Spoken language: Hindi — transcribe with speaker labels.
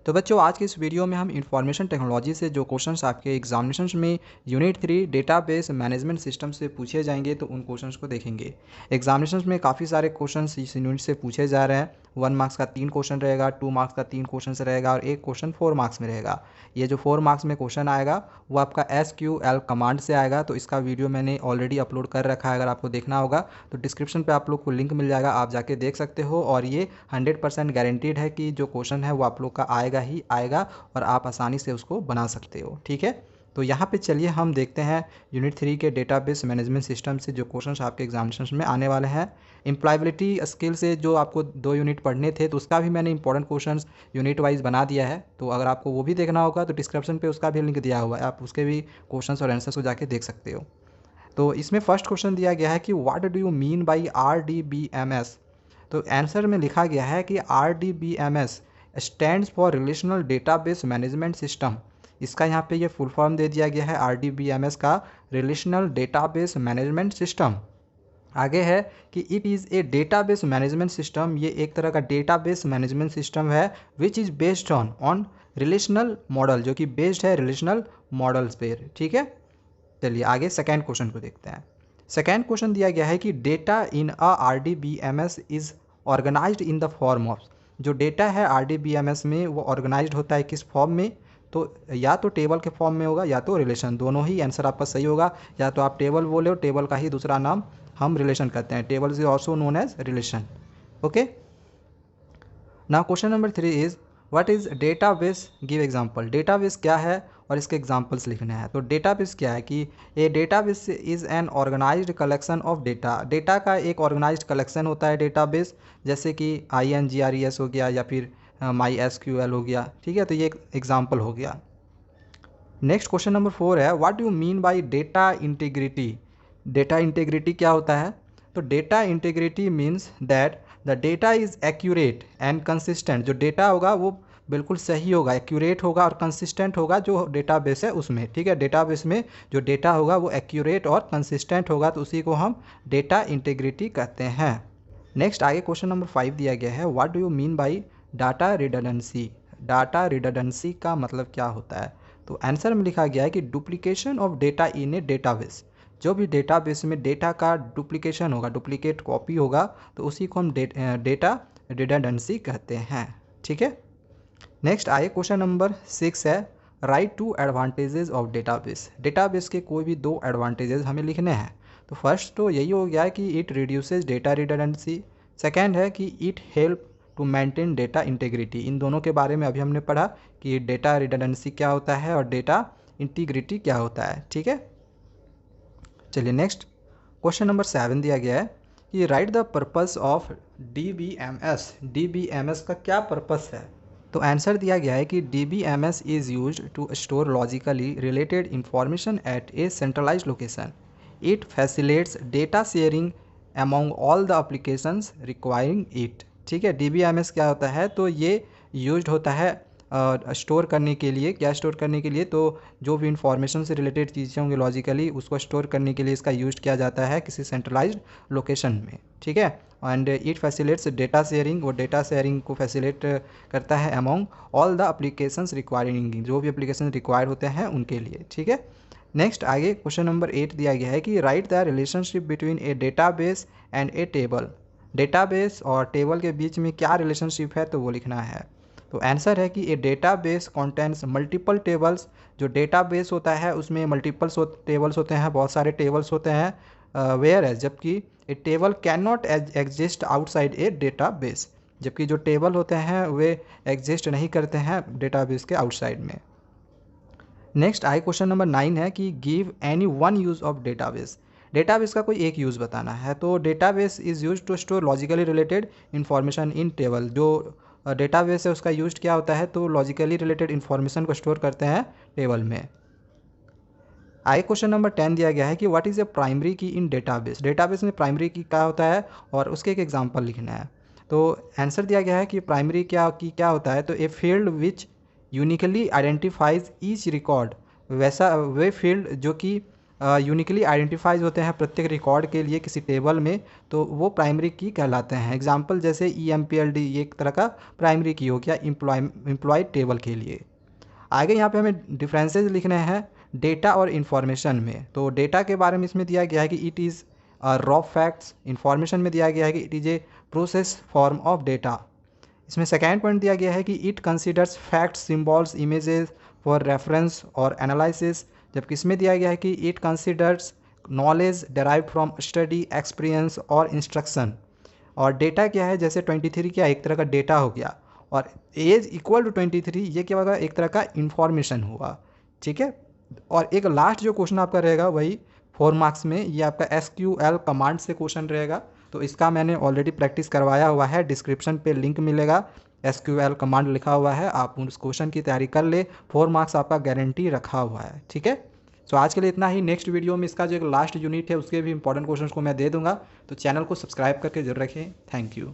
Speaker 1: तो बच्चों आज के इस वीडियो में हम इंफॉर्मेशन टेक्नोलॉजी से जो क्वेश्चंस आपके एग्जामिनेशंस में यूनिट 3 डेटाबेस मैनेजमेंट सिस्टम से पूछे जाएंगे तो उन क्वेश्चंस को देखेंगे। एग्जामिनेशंस में काफ़ी सारे क्वेश्चंस इस यूनिट से पूछे जा रहे हैं। 1 मार्क्स का 3 क्वेश्चन रहेगा, 2 मार्क्स का 3 क्वेश्चन रहेगा और एक क्वेश्चन 4 मार्क्स में रहेगा। ये जो 4 मार्क्स में क्वेश्चन आएगा वो आपका SQL कमांड से आएगा। तो इसका वीडियो मैंने ऑलरेडी अपलोड कर रखा है, अगर आपको देखना होगा तो डिस्क्रिप्शन पे आप लोग को लिंक मिल जाएगा, आप जाके देख सकते हो। और ये 100% गारंटीड है कि जो क्वेश्चन है वो आप लोग का आएगा ही आएगा और आप आसानी से उसको बना सकते हो। ठीक है, तो यहाँ पे चलिए हम देखते हैं यूनिट 3 के डेटाबेस मैनेजमेंट सिस्टम से जो क्वेश्चंस आपके एग्जामिनेशन में आने वाले हैं। एम्प्लॉयबिलिटी स्किल से जो आपको 2 यूनिट पढ़ने थे तो उसका भी मैंने इंपॉर्टेंट क्वेश्चंस यूनिट वाइज बना दिया है। तो अगर आपको वो भी देखना होगा तो डिस्क्रिप्शन पे उसका भी लिंक दिया हुआ है, आप उसके भी क्वेश्चंस और आंसर्स को जाके देख सकते हो। तो इसमें फर्स्ट क्वेश्चन दिया गया है कि what do you mean by RDBMS। तो आंसर में लिखा गया है कि RDBMS stands for relational database management system. इसका यहाँ पे ये फुल फॉर्म दे दिया गया है RDBMS का, रिलेशनल डेटाबेस मैनेजमेंट सिस्टम। आगे है कि it is a database management system, ये एक तरह का डेटाबेस मैनेजमेंट सिस्टम है which is based on relational model, जो कि बेस्ड है रिलेशनल मॉडल्स पे। ठीक है, चलिए आगे सेकेंड क्वेश्चन को देखते हैं। सेकेंड क्वेश्चन दिया गया है कि data in a RDBMS is organized in the form of. जो डेटा है RDBMS में वो ऑर्गेनाइज्ड होता है किस फॉर्म में, तो या तो टेबल के फॉर्म में होगा या तो रिलेशन, दोनों ही आंसर आपका सही होगा। या तो आप टेबल बोले हो, टेबल का ही दूसरा नाम हम रिलेशन कहते हैं, table is also known as relation. Okay, now question number 3 is what is database, give example. Database क्या है और इसके एग्जांपल्स लिखने हैं। तो डेटाबेस क्या है कि a database is an organised collection of data. Data का एक ऑर्गेनाइज्ड कलेक्शन होता है डेटाबेस, जैसे कि INGRES हो गया या फिर MySQL हो गया। ठीक है, तो ये एक एग्जांपल हो गया। नेक्स्ट क्वेश्चन नंबर 4 है what do you mean by data integrity. Data integrity क्या होता है? तो data integrity means that the data is accurate and consistent. जो डेटा होगा वो बिल्कुल सही होगा, एक्यूरेट होगा और कंसिस्टेंट होगा जो डेटाबेस है उसमें। ठीक है, डेटाबेस में जो डेटा होगा वो एक्यूरेट और कंसिस्टेंट होगा, तो उसी को हम डेटा इंटीग्रिटी कहते हैं। नेक्स्ट आगे क्वेश्चन नंबर 5 दिया गया है what do you mean by data redundancy. Data redundancy का मतलब क्या होता है? तो आंसर में लिखा गया है कि duplication of data in A database. जो भी डेटाबेस में डेटा का डुप्लीकेशन होगा, डुप्लीकेट कॉपी होगा, तो उसी को हम डेटा रिडंडेंसी कहते हैं। ठीक है, नेक्स्ट आए क्वेश्चन नंबर 6 है write two advantages of database. Database के कोई भी 2 एडवांटेजेस हमें लिखने हैं। तो फर्स्ट तो यही हो गया है कि it reduces data redundancy. Second है कि it help to maintain data integrity. इन दोनों के बारे में अभी हमने पढ़ा कि डेटा रिडंडेंसी क्या होता है और डेटा इंटीग्रिटी क्या होता है। ठीक है, चलिए नेक्स्ट क्वेश्चन नंबर 7 दिया गया है कि right the purpose of DBMS। DBMS का क्या पर्पस है? तो आंसर दिया गया है कि DBMS is used to store logically related information at a centralized location. It facilitates data sharing among all the applications requiring it. ठीक है, DBMS क्या होता है? तो ये यूज्ड होता है स्टोर करने के लिए। क्या स्टोर करने के लिए? तो जो भी इंफॉर्मेशन से रिलेटेड चीज़ें होंगी लॉजिकली, उसको स्टोर करने के लिए इसका यूज किया जाता है किसी सेंट्रलाइज्ड लोकेशन में। ठीक है, and it facilitates data sharing, वो डेटा शेयरिंग को फैसिलिटेट करता है among all the applications requiring, जो भी एप्लीकेशन रिक्वायर होते हैं उनके लिए। ठीक है, नेक्स्ट आगे क्वेश्चन नंबर 8 दिया गया है कि right the relationship between A database and A table. Database और टेबल के बीच में क्या रिलेशनशिप है तो वो लिखना है। तो आंसर है कि a database contents multiple tables. जो डेटाबेस होता है उसमें मल्टीपल टेबल्स होते हैं, बहुत सारे टेबल्स होते हैं। वेयर एज, जबकि a table can not exist outside a database. जबकि जो टेबल होते हैं वे एग्जिस्ट नहीं करते हैं डेटाबेस के आउटसाइड में। नेक्स्ट आई क्वेश्चन नंबर 9 है कि give any one use of database. Database का कोई एक यूज़ बताना है। तो database is use to store logically related information in table. जो डेटाबेस है उसका यूज क्या होता है? तो लॉजिकली रिलेटेड इंफॉर्मेशन को स्टोर करते हैं टेबल में। आई क्वेश्चन नंबर 10 दिया गया है कि व्हाट इज़ ए प्राइमरी की इन डेटाबेस। डेटाबेस में प्राइमरी की क्या होता है और उसके एक एग्जांपल लिखना है। तो आंसर दिया गया है कि प्राइमरी क्या होता है? तो a field which uniquely identifies each record. वैसा वे फील्ड जो कि यूनिकली आइडेंटिफाइज होते हैं प्रत्येक रिकॉर्ड के लिए किसी टेबल में, तो वो प्राइमरी की कहलाते हैं। एग्जांपल जैसे EMPLD, ये एक तरह का प्राइमरी की हो गया एम्प्लॉय टेबल के लिए। आगे यहाँ पे हमें डिफरेंसेस लिखने हैं डेटा और इन्फॉर्मेशन में। तो डेटा के बारे में इसमें दिया गया है कि it is raw facts. Information में दिया गया है कि it is a process form of data. इसमें सेकेंड पॉइंट दिया गया है कि it considers facts, symbols, images for reference और एनालिसिस। जबकि इसमें दिया गया है कि it considers knowledge derived from study, experience और इंस्ट्रक्शन। और डेटा क्या है, जैसे 23 क्या एक तरह का डेटा हो गया, और एज इक्वल टू 23 ये क्या होगा, एक तरह का इंफॉर्मेशन हुआ। ठीक है। और एक लास्ट जो क्वेश्चन आपका रहेगा वही 4 मार्क्स में, ये आपका SQL कमांड से क्वेश्चन रहेगा। तो इसका मैंने ऑलरेडी प्रैक्टिस करवाया हुआ है, डिस्क्रिप्शन पे लिंक मिलेगा, SQL कमांड लिखा हुआ है, आप उस क्वेश्चन की तैयारी कर ले। 4 मार्क्स आपका गारंटी रखा हुआ है। ठीक है। सो आज के लिए इतना ही। नेक्स्ट वीडियो में इसका जो एक लास्ट यूनिट है उसके भी इंपॉर्टेंट क्वेश्चन को मैं दे दूंगा, तो चैनल को सब्सक्राइब करके जरूर रखें। Thank you.